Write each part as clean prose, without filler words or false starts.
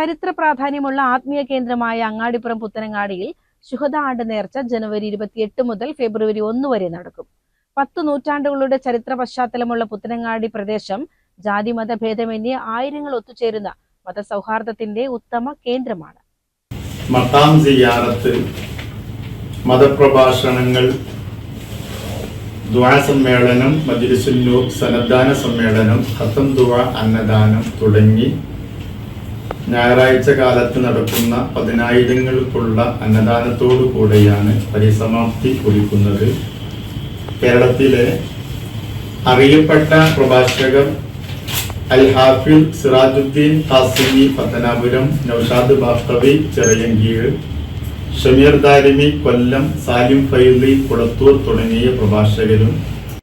ചരിത്ര പ്രാധാന്യമുള്ള ആത്മീയ കേന്ദ്രമായ അങ്ങാടിപ്പുറം പുത്തനങ്ങാടിയിൽ ശുഹദ ആണ്ട് നേർച്ച ജനുവരി 28 മുതൽ ഫെബ്രുവരി 1 വരെ നടക്കും. 10 നൂറ്റാണ്ടുകളുടെ ചരിത്ര പശ്ചാത്തലമുള്ള പുത്തനങ്ങാടി പ്രദേശം ജാതിമത ഭേദമന്യേ ആയിരങ്ങൾ ഒത്തുചേരുന്ന മതസൗഹാർദ്ദത്തിന്റെ ഉത്തമ കേന്ദ്രമാണ്. മഖാം സിയാറത്ത്, മതപ്രഭാഷണങ്ങൾ, ദുആ സമ്മേളനം, മജ്‌ലിസുൻ നൂർ, സന്നദ്ധാന സമ്മേളനം, ഖത്തം ദുആ, അന്നദാനം തുടങ്ങി ഞായറാഴ്ച കാലത്ത് നടക്കുന്ന 10,000-ങ്ങൾക്കുള്ള അന്നദാനത്തോടു കൂടെയാണ് പരിസമാപ്തി കുറിക്കുന്നത്. കേരളത്തിലെ അറിയപ്പെട്ട പ്രഭാഷകർ അൽ ഹാഫിൽ സിറാജുദ്ദീൻ ഖാസിമി പത്തനാപുരം, നൗഷാദ് ബാഖവി ചിറയൻകീഴ്, ഷമീർ ദാരിമി കൊല്ലം, സാലിം ഫൈസി കുളത്തൂർ തുടങ്ങിയ പ്രഭാഷകരും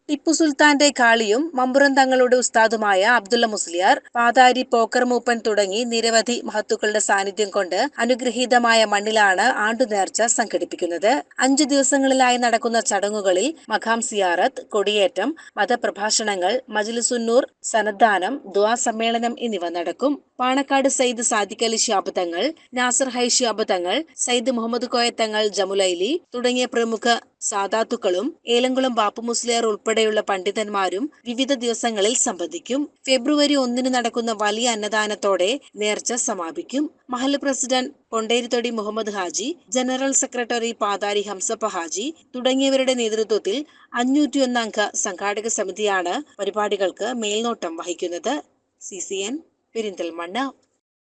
ടിപ്പു സുൽത്താന്റെ കാളിയും മമ്പുറം തങ്ങളുടെ ഉസ്താദുമായ അബ്ദുള്ള മുസ്ലിയാർ, പാതാരി പോക്കർ മൂപ്പൻ തുടങ്ങി നിരവധി മഹത്തുക്കളുടെ സാന്നിധ്യം കൊണ്ട് അനുഗ്രഹീതമായ മണ്ണിലാണ് ആണ്ടുനേർച്ച സംഘടിപ്പിക്കുന്നത്. 5 ദിവസങ്ങളിലായി നടക്കുന്ന ചടങ്ങുകളിൽ മഖാം സിയാറത്ത്, കൊടിയേറ്റം, മതപ്രഭാഷണങ്ങൾ, മജ്‌ലിസുൻ നൂർ, സന്നദ്ധാനം, ദുആ സമ്മേളനം എന്നിവ നടക്കും. പാണക്കാട് സയ്യിദ് സാദിഖ് അലി ശിഹാബ് തങ്ങൾ, നാസർ ഹൈ ശിഹാബ് തങ്ങൾ, സയ്യിദ് മുഹമ്മദ് കോയ തങ്ങൾ ജമുലൈലി തുടങ്ങിയ പ്രമുഖ സാദാത്തുക്കളും ഏലംകുളം ബാപ്പു മുസ്ലിയാർ ഉൾപ്പെടെയുള്ള പണ്ഡിതന്മാരും വിവിധ ദിവസങ്ങളിൽ സംബന്ധിക്കും. ഫെബ്രുവരി 1 നടക്കുന്ന വലിയ അന്നദാനത്തോടെ നേർച്ച സമാപിക്കും. മഹല്ല് president Konderithodi Muhammad Haji, general secretary Pathari Hamsappa Haji തുടങ്ങിയവരുടെ നേതൃത്വത്തിൽ 501 അംഗ സംഘാടക സമിതിയാണ് പരിപാടികൾക്ക് മേൽനോട്ടം വഹിക്കുന്നത്. CCN പെരിന്തൽമണ്ണ.